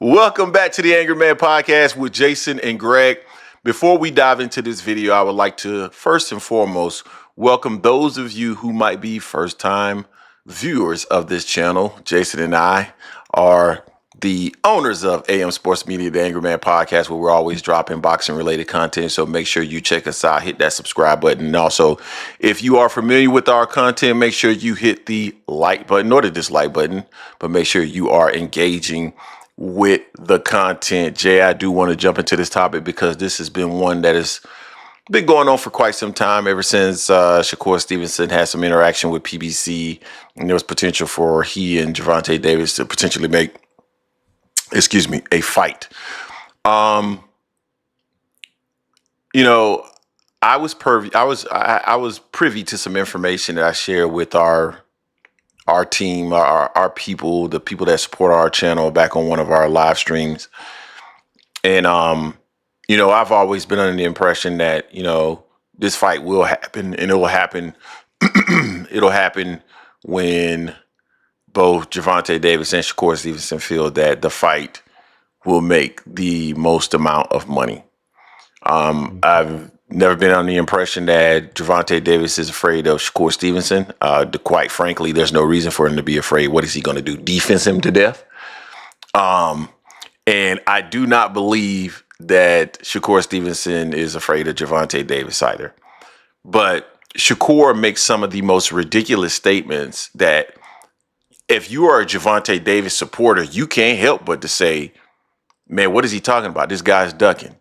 Welcome back to the Angry Man Podcast with Jason and Greg. Before we dive into this video, I would like to first and foremost welcome those of you who might be first-time viewers of this channel. Jason and I are the owners of AM Sports Media, the Angry Man Podcast, where we're always dropping boxing-related content. So make sure you check us out, hit that subscribe button. And also, if you are familiar with our content, make sure you hit the like button or the dislike button, but make sure you are engaging with the content. Jay, I do want to jump into this topic because this has been one that has been going on for quite some time, ever since Shakur Stevenson had some interaction with PBC, and there was potential for he and Gervonta Davis to potentially make, a fight. I was privy to some information that I shared with our team, our people, the people that support our channel back on one of our live streams. And, I've always been under the impression that, this fight will happen, and it will happen. It'll happen when both Gervonta Davis and Shakur Stevenson feel that the fight will make the most amount of money. I've never been under the impression that Gervonta Davis is afraid of Shakur Stevenson. Quite frankly, there's no reason for him to be afraid. What is he going to do? Defense him to death? And I do not believe that Shakur Stevenson is afraid of Gervonta Davis either. But Shakur makes some of the most ridiculous statements that if you are a Gervonta Davis supporter, you can't help but to say, man, what is he talking about? This guy's ducking.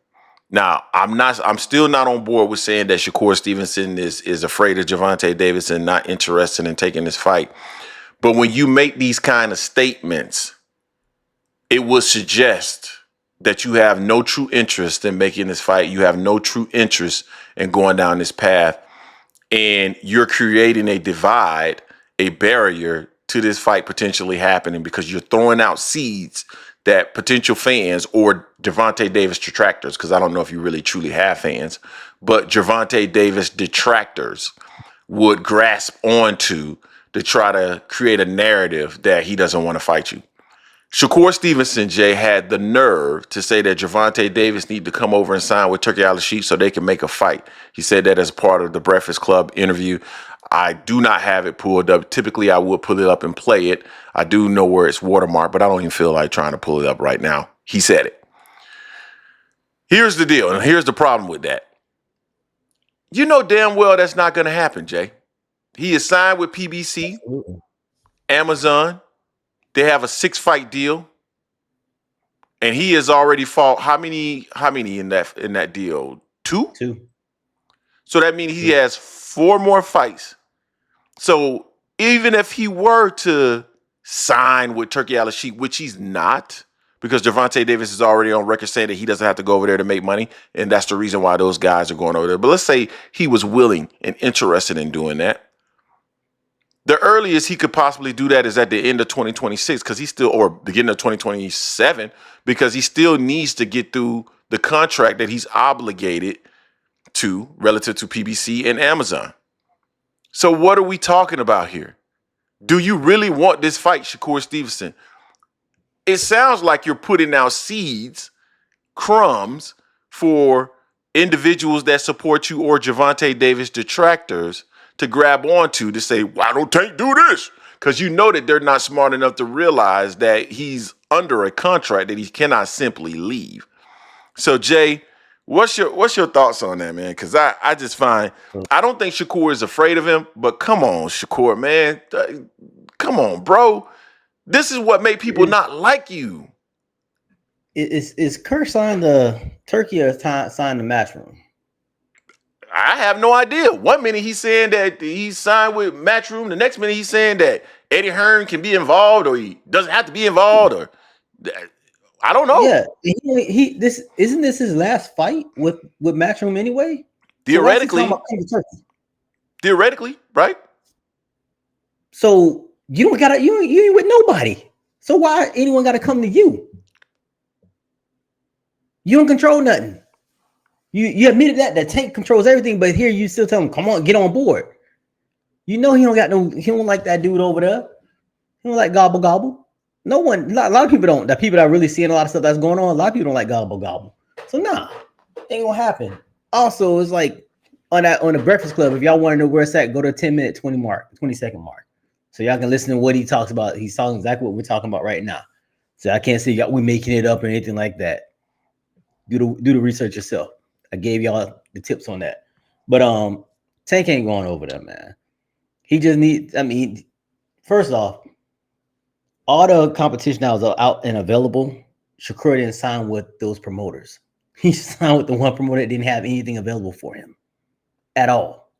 Now, I'm still not on board with saying that Shakur Stevenson is afraid of Gervonta Davis and not interested in taking this fight. But when you make these kind of statements, it would suggest that you have no true interest in making this fight. You have no true interest in going down this path. And you're creating a divide, a barrier to this fight potentially happening because you're throwing out seeds that potential fans or Gervonta Davis detractors, because I don't know if you really truly have fans, but Gervonta Davis detractors would grasp onto to try to create a narrative that he doesn't want to fight you. Shakur Stevenson, Jay, had the nerve to say that Gervonta Davis need to come over and sign with Turki Alalshikh so they can make a fight. He said that as part of the Breakfast Club interview. I do not have it pulled up. Typically, I would pull it up and play it. I do know where it's watermarked, but I don't even feel like trying to pull it up right now. He said it. Here's the deal, and here's the problem with that. You know damn well that's not going to happen, Jay. He is signed with PBC, Amazon. They have a 6-fight deal, and he has already fought how many in that deal? Two. So that means he has 4 more fights. So even if he were to sign with Turki Alalshikh, which he's not, because Gervonta Davis is already on record saying that he doesn't have to go over there to make money, and that's the reason why those guys are going over there. But let's say he was willing and interested in doing that. The earliest he could possibly do that is at the end of 2026, because he's still, or beginning of 2027, because he still needs to get through the contract that he's obligated to relative to PBC and Amazon. So what are we talking about here? Do you really want this fight, Shakur Stevenson? It sounds like you're putting out seeds, crumbs for individuals that support you or Gervonta Davis detractors to grab onto to say, why don't Tank do this? Because you know that they're not smart enough to realize that he's under a contract that he cannot simply leave. So, Jay, what's your thoughts on that, man? Because I just find, I don't think Shakur is afraid of him, but come on, Shakur, man. Come on, bro. This is what made people not like you. Is Kurt signed the Turkey or signed the Matchroom? I have no idea. One minute he's saying that he signed with Matchroom. The next minute he's saying that Eddie Hearn can be involved or he doesn't have to be involved. Or I don't know. Yeah, isn't this his last fight with Matchroom anyway? Theoretically, right? So you ain't with nobody. So why anyone got to come to you? You don't control nothing. You admitted that Tank controls everything, but here you still tell him, come on, get on board. You know he don't like that dude over there. He don't like gobble. No one, a lot of people don't. That people that are really seeing a lot of stuff that's going on. A lot of people don't like gobble gobble. So nah, ain't gonna happen. Also, it's like on the Breakfast Club. If y'all want to know where it's at, go to 10-minute 20-second mark, so y'all can listen to what he talks about. He's talking exactly what we're talking about right now. So I can't say y'all we making it up or anything like that. Do the research yourself. I gave y'all the tips on that. But Tank ain't going over there, man. He just needs. I mean, first off, all the competition that was out and available, Shakur didn't sign with those promoters. He signed with the one promoter that didn't have anything available for him at all.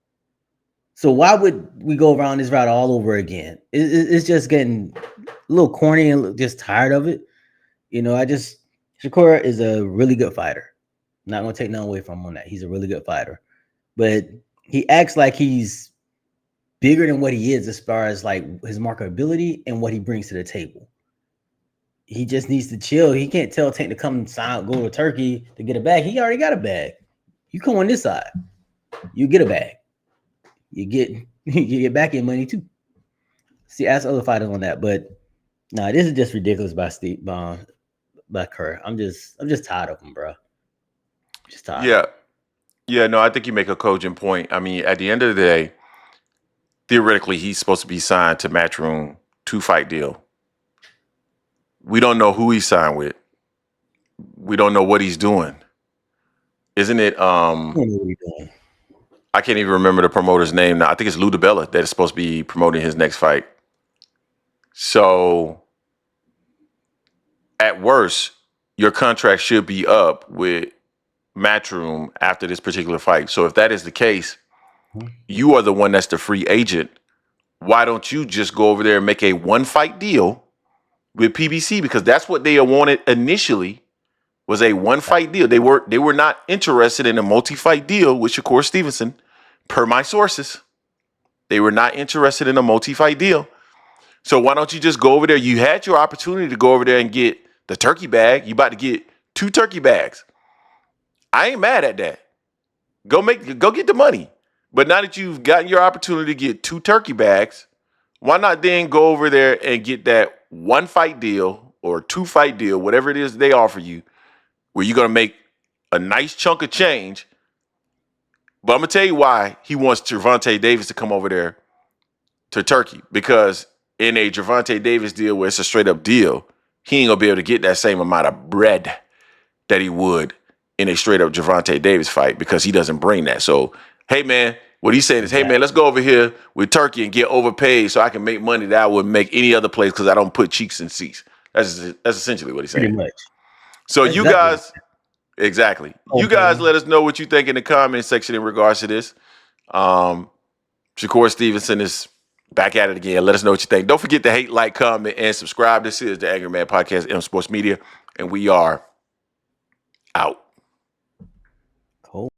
So why would we go around this route all over again? It's just getting a little corny and just tired of it. You know, Shakur is a really good fighter. I'm not gonna take nothing away from him on that. He's a really good fighter, but he acts like he's bigger than what he is as far as like his marketability and what he brings to the table. He just needs to chill. He can't tell Tank to come sign, go to Turkey to get a bag. He already got a bag. You come on this side, you get a bag. You get back in money too. See, ask other fighters on that, but nah, this is just ridiculous by Steve by Kerr. I'm just tired of him, bro. Just tired of Yeah. him. Yeah, no, I think you make a cogent point. I mean, at the end of the day, theoretically, he's supposed to be signed to Matchroom 2-fight deal. We don't know who he signed with. We don't know what he's doing. Isn't it? I don't know what he's doing. I can't even remember the promoter's name now. I think it's Lou DiBella that is supposed to be promoting his next fight. So, at worst, your contract should be up with Matchroom after this particular fight. So, if that is the case, you are the one that's the free agent. Why don't you just go over there and make a 1-fight deal with PBC? Because that's what they wanted initially, was a 1-fight deal. They were not interested in a multi-fight deal with Shakur Stevenson, per my sources. They were not interested in a multi-fight deal. So why don't you just go over there? You had your opportunity to go over there and get the turkey bag. You about to get 2 turkey bags. I ain't mad at that. Go get the money. But now that you've gotten your opportunity to get 2 turkey bags, why not then go over there and get that 1-fight deal or 2-fight deal, whatever it is they offer you, where you're going to make a nice chunk of change. But I'm going to tell you why he wants Gervonta Davis to come over there to Turkey. Because in a Gervonta Davis deal where it's a straight up deal, he ain't going to be able to get that same amount of bread that he would in a straight up Gervonta Davis fight, because he doesn't bring that. So, hey, man, what he's saying is, hey, man, let's go over here with Turkey and get overpaid so I can make money that I wouldn't make any other place because I don't put cheeks in seats. That's essentially what he's saying. Pretty much. So That's you exactly. guys, exactly. Oh, You guys man. let us know what you think in the comment section in regards to this. Shakur Stevenson is back at it again. Let us know what you think. Don't forget to hate, like, comment, and subscribe. This is the Angry Man Podcast, M Sports Media, and we are out.